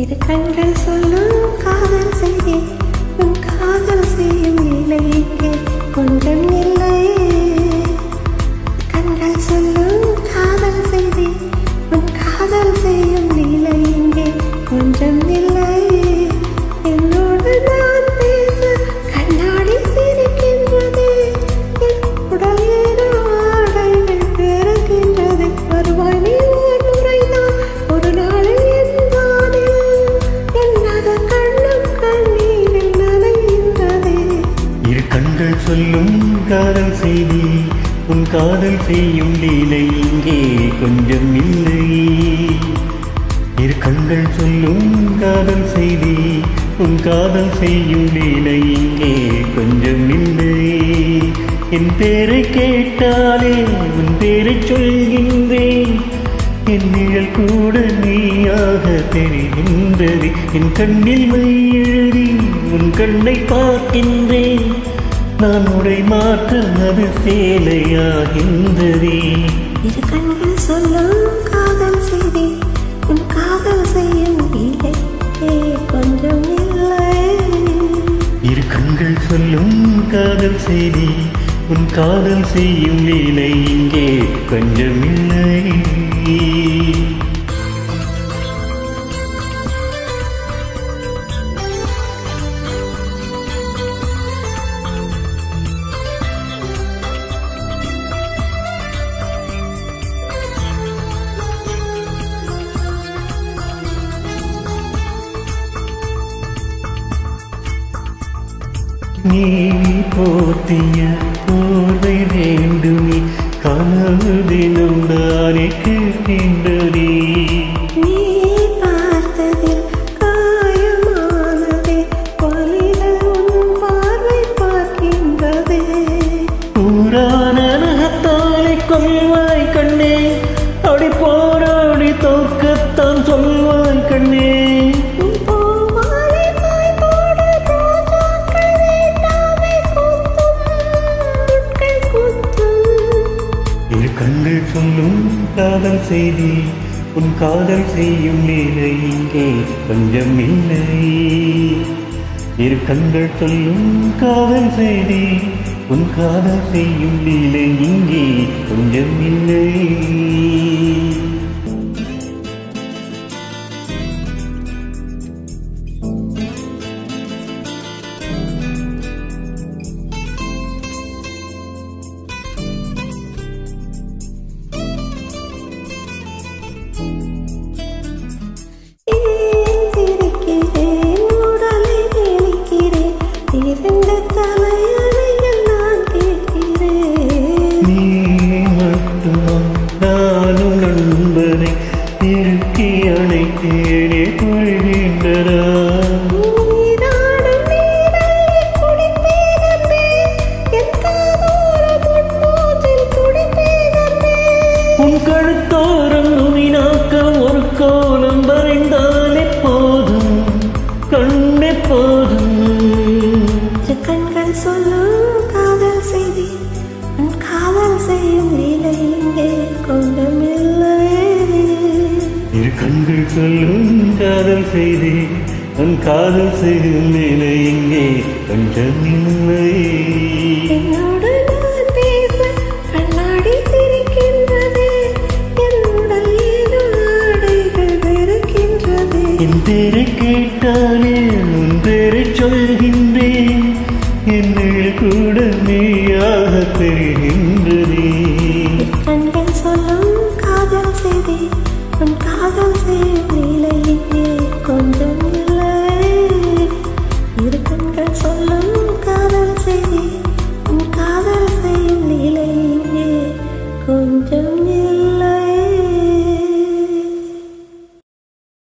இரு கண்கள் சொல்லும் காதல் செய்தி உன் காதல் செய்யும் நிலை இங்கே கொஞ்சம் இல்லை. கண்கள் சொல்லும் காதல் செய்தி உன் காதல் செய்யும் நிலை இங்கே கொஞ்சம் இல்லை. என்னோடு நான் பேச கண்ணாடி சிரிக்கின்றது, என் உடல் ஏதோ ஆடைகள் பிறக்கின்றது. வருவாய் நீ ஒரு முறைதான் ஒரு நாளில் என் வானில், என்னத கண்ணும் கண்ணீரில் நனைகின்றது. இரு கண்கள் சொல்லும் காதல் செய்தி உன் காதல் செய்யும் லீலை இங்கே கொஞ்சம் இல்லை. இரு கண்கள் சொல்லும் காதல் செய்தி உன் காதல் செய்யும் லீலை இங்கே கொஞ்சம் இல்லை. என் பேரை கேட்டாலே உன் பேரை சொல்கின்றேன், என் நிழல் கூட நீயாக தெரிகின்றது. என் கண்ணில் மை எழுதி உன் கண்ணை பார்க்கின்றேன், நான் உடை மாற்ற அது சேலையாகின்றதே. இரு கண்கள் சொல்லும் காதல் செய்தி உன் காதல் செய்யும் லீலை கொஞ்சம் இல்லை. இரு கண்கள் சொல்லும் காதல் செய்தி உன் காதல் செய்யும் லீலை இங்கே கொஞ்சம் இல்லை. நீ போத்திய போதை வேண்டுமே, கனவு தினம் தானே கேட்கின்றதே. நீ பார்த்ததில் காயமானதே, வலிகள் உன் பார்வை பார்க்கின்றதே. ஊரான நகத்தாலே கொள்வாய் கண்ணே, அடி போராடி தோக்கத்தான் சொல்வாய் கண்ணே. கண்கள் சொல்லும் காதல் செய்தி உன் காதல் செய்யும் லீலை இங்கே கொஞ்சம் இல்லை. இரு கண்கள் சொல்லும் காதல் செய்தி உன் காதல் செய்யும் லீலை இங்கே கொஞ்சம் இல்லை. உன் கழுத்தோரம் நுனினாக்க ஒரு கோலம் வரைந்தாலே போதும் கண்ணே போதும். கண்கள் சொல்லும் காதல் செய்தி உன் காதல் செய்யும் லீலை இங்கே கொஞ்சம் இல்லை. இரு கண்கள் சொல்லும் காதல் செய்தி உன் காதல் செய்யும் லீலை இங்கே கொஞ்சம் இல்லை. என்னோடு நான் பேச கண்ணாடி சிரிக்கின்றது, என் உடல் ஏதோ ஆடைகள் வெறுக்கின்றது. என் பேரை கேட்டாலே உன் பேரை சொல்கின்றேன், என் நிழல் கூட நீயாக தெரிகின்றதே. கண்கள் சொல்லும் காதல் செய்தி உன் காதல் செய்யும் லீலை இங்கே கொஞ்சம்